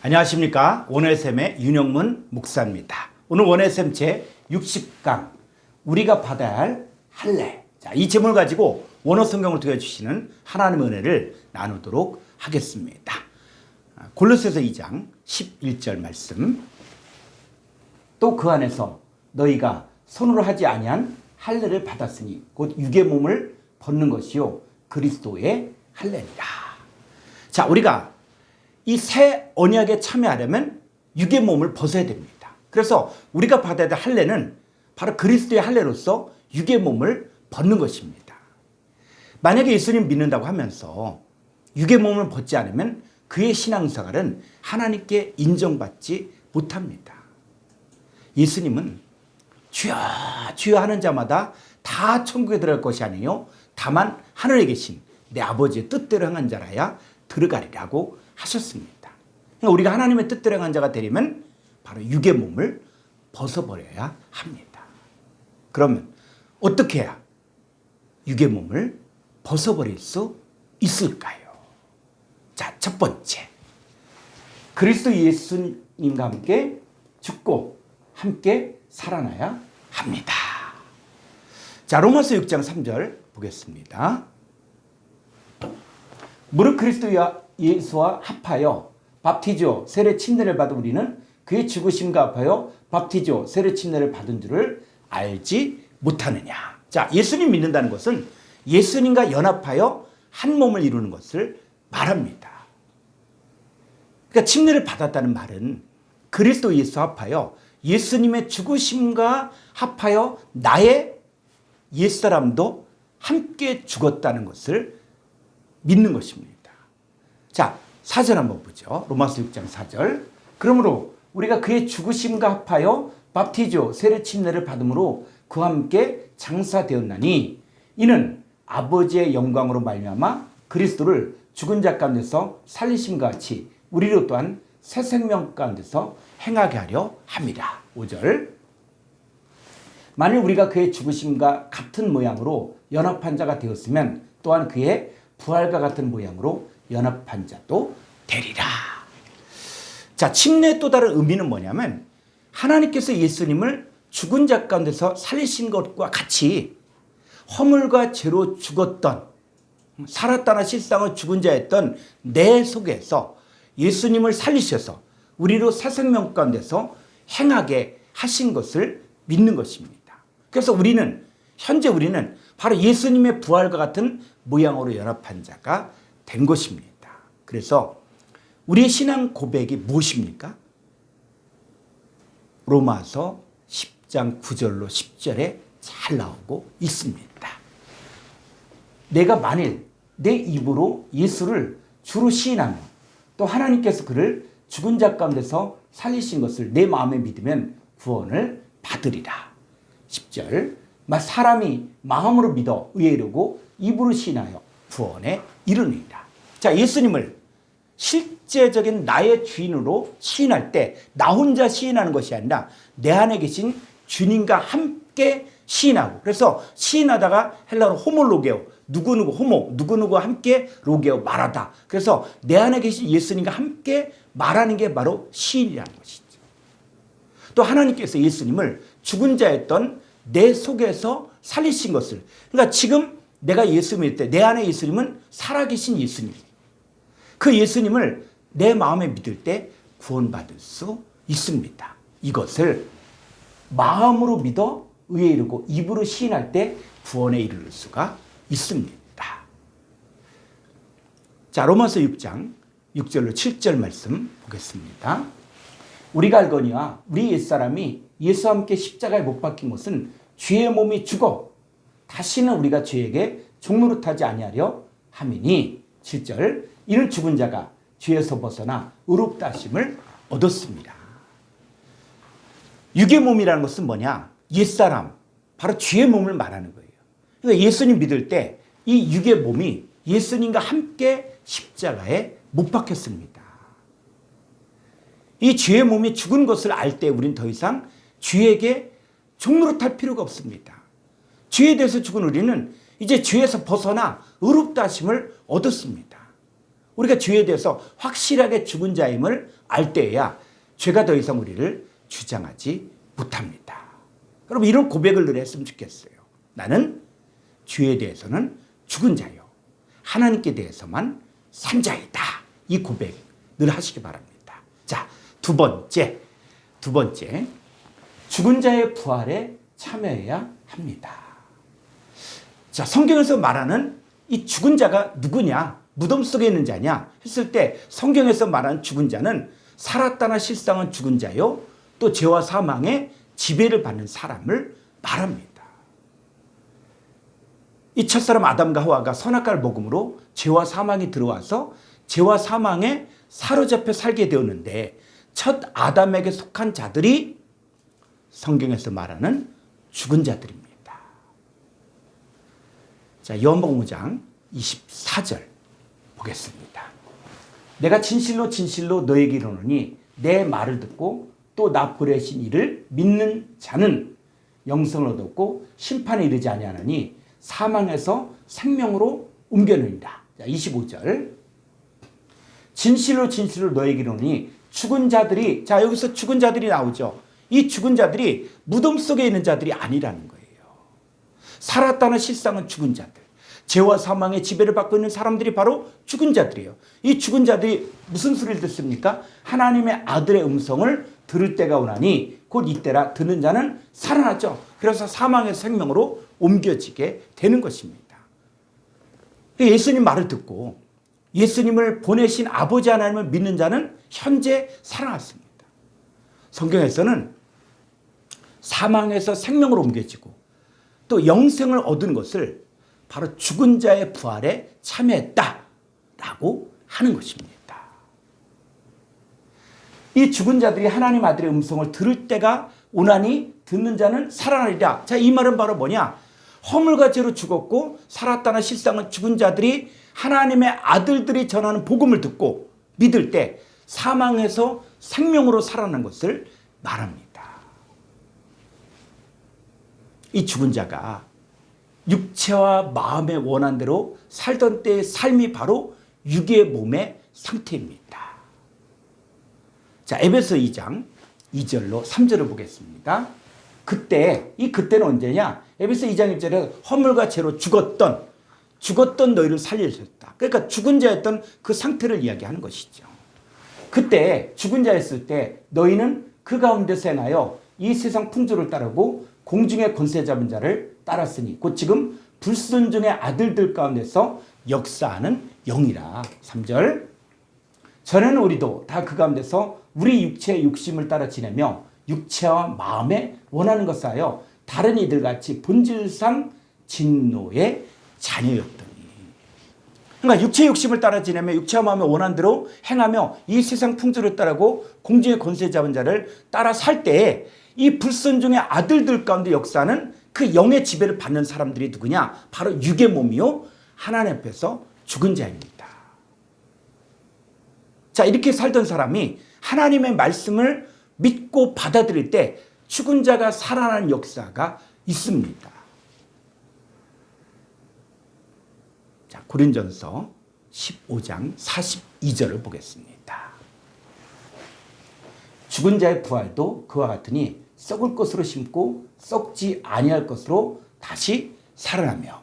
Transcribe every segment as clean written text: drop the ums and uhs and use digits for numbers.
안녕하십니까. 원해샘의 윤영문 목사입니다. 오늘 원해샘 제 60강 우리가 받아야 할 할례. 자, 이 제목을 가지고 원어 성경을 통해 주시는 하나님의 은혜를 나누도록 하겠습니다. 골로새서 2장 11절 말씀. 또 그 안에서 너희가 손으로 하지 아니한 할례를 받았으니 곧 육의 몸을 벗는 것이요 그리스도의 할례니라. 자, 우리가 이 새 언약에 참여하려면 육의 몸을 벗어야 됩니다. 그래서 우리가 받아야 될 할례는 바로 그리스도의 할례로서 육의 몸을 벗는 것입니다. 만약에 예수님 믿는다고 하면서 육의 몸을 벗지 않으면 그의 신앙생활은 하나님께 인정받지 못합니다. 예수님은 주여 주여 하는 자마다 다 천국에 들어갈 것이 아니요 다만 하늘에 계신 내 아버지의 뜻대로 행한 자라야 들어가리라고 하셨습니다. 그러니까 우리가 하나님의 뜻대로 행한 자가 되려면 바로 육의 몸을 벗어버려야 합니다. 그러면 어떻게 해야 육의 몸을 벗어버릴 수 있을까요? 자, 첫 번째, 그리스도 예수님과 함께 죽고 함께 살아나야 합니다. 자, 로마서 6장 3절 보겠습니다. 무릇 그리스도 예수와 합하여 밥티조 세례 침례를 받은 우리는 그의 죽으심과 합하여 밥티조 세례 침례를 받은 줄을 알지 못하느냐. 자, 예수님 믿는다는 것은 예수님과 연합하여 한 몸을 이루는 것을 말합니다. 그러니까 침례를 받았다는 말은 그리스도 예수와 합하여 예수님의 죽으심과 합하여 나의 옛사람도 함께 죽었다는 것을 믿는 것입니다. 자, 4절 한번 보죠. 로마서 6장 4절. 그러므로 우리가 그의 죽으심과 합하여 밥티조 세례 침례를 받음으로 그와 함께 장사되었나니 이는 아버지의 영광으로 말미암아 그리스도를 죽은 자 가운데서 살리심과 같이 우리로 또한 새 생명 가운데서 행하게 하려 함이라. 5절. 만일 우리가 그의 죽으심과 같은 모양으로 연합한 자가 되었으면 또한 그의 부활과 같은 모양으로 연합한 자도 되리라. 자, 침례의 또 다른 의미는 뭐냐면 하나님께서 예수님을 죽은 자 가운데서 살리신 것과 같이 허물과 죄로 죽었던 살았다나 실상은 죽은 자였던 내 속에서 예수님을 살리셔서 우리로 새 생명 가운데서 행하게 하신 것을 믿는 것입니다. 그래서 현재 우리는 바로 예수님의 부활과 같은 모양으로 연합한 자가 된 것입니다. 그래서 우리의 신앙 고백이 무엇입니까? 로마서 10장 9절로 10절에 잘 나오고 있습니다. 내가 만일 내 입으로 예수를 주로 시인하며 또 하나님께서 그를 죽은 자 가운데서 살리신 것을 내 마음에 믿으면 구원을 받으리라. 10절. 사람이 마음으로 믿어 의에 이르고 입으로 시인하여 구원에 이르느니라. 자, 예수님을 실제적인 나의 주인으로 시인할 때 나 혼자 시인하는 것이 아니라 내 안에 계신 주님과 함께 시인하고, 그래서 시인하다가 헬라어로 호몰로게오, 누구누구 호모, 누구누구와 함께 로게오 말하다. 그래서 내 안에 계신 예수님과 함께 말하는 게 바로 시인이라는 것이죠. 또 하나님께서 예수님을 죽은 자였던 내 속에서 살리신 것을, 그러니까 지금 내가 예수 믿을 때 내 안에 예수님은 살아계신 예수님, 그 예수님을 내 마음에 믿을 때 구원받을 수 있습니다. 이것을 마음으로 믿어 의에 이르고 입으로 시인할 때 구원에 이르를 수가 있습니다. 자, 로마서 6장 6절로 7절 말씀 보겠습니다. 우리가 알거니와 우리 옛사람이 예수와 함께 십자가에 못 박힌 것은 죄의 몸이 죽어 다시는 우리가 죄에게 종노릇하지 아니하려 함이니. 7절. 이는 죽은 자가 죄에서 벗어나 의롭다 하심을 얻었습니다. 육의 몸이라는 것은 뭐냐? 옛사람, 바로 죄의 몸을 말하는 거예요. 그러니까 예수님 믿을 때 이 육의 몸이 예수님과 함께 십자가에 못 박혔습니다. 이 죄의 몸이 죽은 것을 알 때 우린 더 이상 죄에게 종노릇할 필요가 없습니다. 죄에 대해서 죽은 우리는 이제 죄에서 벗어나 의롭다 하심을 얻었습니다. 우리가 죄에 대해서 확실하게 죽은 자임을 알 때에야 죄가 더 이상 우리를 주장하지 못합니다. 여러분 이런 고백을 늘 했으면 좋겠어요. 나는 죄에 대해서는 죽은 자요. 하나님께 대해서만 산 자이다. 이 고백 늘 하시기 바랍니다. 자, 두 번째. 죽은 자의 부활에 참여해야 합니다. 자, 성경에서 말하는 이 죽은 자가 누구냐? 무덤 속에 있는 자냐? 했을 때 성경에서 말하는 죽은 자는 살았다나 실상은 죽은 자요. 또 죄와 사망의 지배를 받는 사람을 말합니다. 이 첫사람 아담과 하와가 선악과를 먹음으로 죄와 사망이 들어와서 죄와 사망에 사로잡혀 살게 되었는데 첫 아담에게 속한 자들이 성경에서 말하는 죽은 자들입니다. 자, 요한복음 5장 24절 보겠습니다. 내가 진실로 진실로 너에게 이르노니 내 말을 듣고 또 나 보내신 이를 믿는 자는 영생을 얻었고 심판에 이르지 아니하나니 사망에서 생명으로 옮겨느니라. 자, 25절. 진실로 진실로 너에게 이르노니 죽은 자들이, 자, 여기서 죽은 자들이 나오죠. 이 죽은 자들이 무덤 속에 있는 자들이 아니라는 거예요. 살았다는 실상은 죽은 자들. 죄와 사망의 지배를 받고 있는 사람들이 바로 죽은 자들이에요. 이 죽은 자들이 무슨 소리를 듣습니까? 하나님의 아들의 음성을 들을 때가 오나니 곧 이때라. 듣는 자는 살아나죠. 그래서 사망의 생명으로 옮겨지게 되는 것입니다. 예수님 말을 듣고 예수님을 보내신 아버지 하나님을 믿는 자는 현재 살아났습니다. 성경에서는 사망에서 생명으로 옮겨지고 또 영생을 얻은 것을 바로 죽은 자의 부활에 참여했다라고 하는 것입니다. 이 죽은 자들이 하나님 아들의 음성을 들을 때가 오나니 듣는 자는 살아나리라. 자, 이 말은 바로 뭐냐? 허물과 죄로 죽었고 살았다는 실상은 죽은 자들이 하나님의 아들들이 전하는 복음을 듣고 믿을 때 사망에서 생명으로 살아난 것을 말합니다. 이 죽은 자가 육체와 마음의 원한대로 살던 때의 삶이 바로 육의 몸의 상태입니다. 자, 에베소 2장 2절로 3절을 보겠습니다. 그때는 언제냐? 에베소 2장 1절에 허물과 죄로 죽었던 너희를 살리셨다. 그러니까 죽은 자였던 그 상태를 이야기하는 것이죠. 그때 죽은 자였을 때 너희는 그 가운데서 행하여 이 세상 풍조를 따르고 공중의 권세 잡은 자를 따랐으니 곧 지금 불순종의 아들들 가운데서 역사하는 영이라. 3절. 전에는 우리도 다 그 가운데서 우리 육체의 욕심을 따라 지내며 육체와 마음에 원하는 것을 하여 다른 이들같이 본질상 진노의 자녀였더니. 그러니까 육체의 욕심을 따라 지내며 육체와 마음의 원한대로 행하며 이 세상 풍조를 따르고 공중의 권세 잡은 자를 따라 살 때에 이 불순종의 아들들 가운데 역사하는 그 영의 지배를 받는 사람들이 누구냐? 바로 육의 몸이요 하나님 앞에서 죽은 자입니다. 자, 이렇게 살던 사람이 하나님의 말씀을 믿고 받아들일 때 죽은 자가 살아나는 역사가 있습니다. 자, 고린전서 15장 42절을 보겠습니다. 죽은 자의 부활도 그와 같으니 썩을 것으로 심고 썩지 아니할 것으로 다시 살아나며.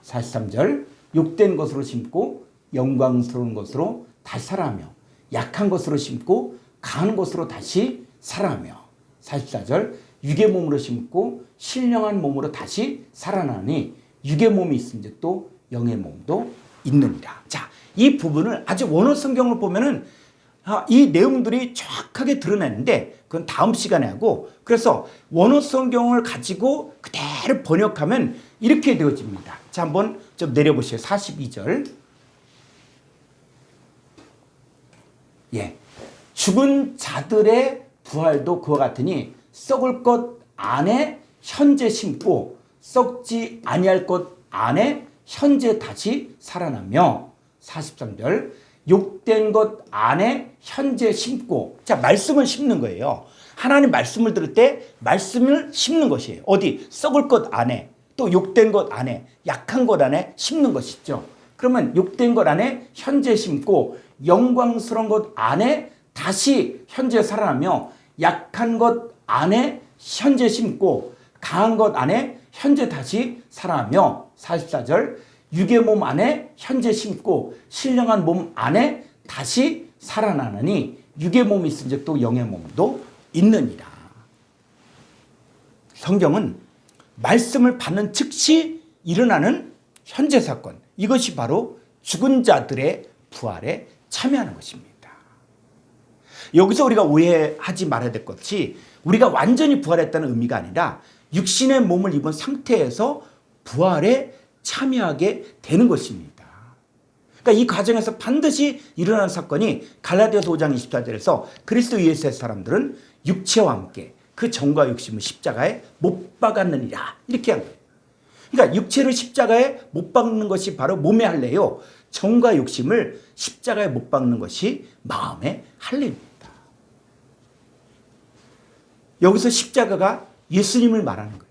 43절. 욕된 것으로 심고 영광스러운 것으로 다시 살아나며 약한 것으로 심고 강한 것으로 다시 살아나며. 44절. 육의 몸으로 심고 신령한 몸으로 다시 살아나니 육의 몸이 있은즉 또 영의 몸도 있느니라. 자, 이 부분을 아주 원어 성경을 보면은 이 내용들이 정확하게 드러내는데 그건 다음 시간에 하고, 그래서 원어 성경을 가지고 그대로 번역하면 이렇게 되어집니다. 자, 한번 좀 내려보시죠. 42절. 예. 죽은 자들의 부활도 그와 같으니 썩을 것 안에 현재 심고 썩지 아니할 것 안에 현재 다시 살아나며. 43절. 욕된 것 안에 현재 심고. 자, 말씀을 심는 거예요. 하나님 말씀을 들을 때 말씀을 심는 것이에요. 어디? 썩을 것 안에, 또 욕된 것 안에, 약한 것 안에 심는 것이죠. 그러면 욕된 것 안에 현재 심고 영광스러운 것 안에 다시 현재 살아나며 약한 것 안에 현재 심고 강한 것 안에 현재 다시 살아나며 44절 육의 몸 안에 현재 심고 신령한 몸 안에 다시 살아나느니 육의 몸이 있은즉 또 영의 몸도 있느니라. 성경은 말씀을 받는 즉시 일어나는 현재 사건, 이것이 바로 죽은 자들의 부활에 참여하는 것입니다. 여기서 우리가 오해하지 말아야 될 것이 우리가 완전히 부활했다는 의미가 아니라 육신의 몸을 입은 상태에서 부활에 참여하게 되는 것입니다. 그러니까 이 과정에서 반드시 일어나는 사건이 갈라디아서 5장 24절에서 그리스도 예수의 사람들은 육체와 함께 그 정과 욕심을 십자가에 못 박았느니라 이렇게 한 거예요. 그러니까 육체를 십자가에 못 박는 것이 바로 몸의 할례요, 정과 욕심을 십자가에 못 박는 것이 마음의 할례입니다. 여기서 십자가가 예수님을 말하는 거예요.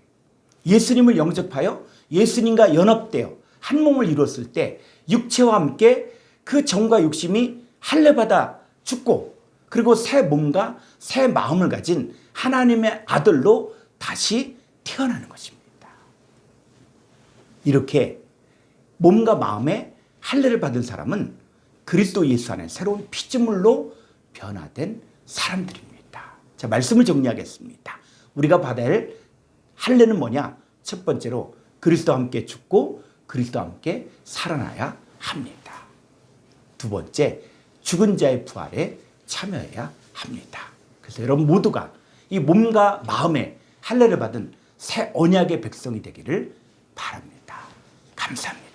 예수님을 영접하여 예수님과 연합되어 한 몸을 이루었을 때 육체와 함께 그 정과 욕심이 할례받아 죽고 그리고 새 몸과 새 마음을 가진 하나님의 아들로 다시 태어나는 것입니다. 이렇게 몸과 마음에 할례를 받은 사람은 그리스도 예수 안에 새로운 피조물로 변화된 사람들입니다. 자, 말씀을 정리하겠습니다. 우리가 받아야 할 할례는 뭐냐? 첫 번째로 그리스도와 함께 죽고 그리스도와 함께 살아나야 합니다. 두 번째, 죽은 자의 부활에 참여해야 합니다. 그래서 여러분 모두가 이 몸과 마음에 할례를 받은 새 언약의 백성이 되기를 바랍니다. 감사합니다.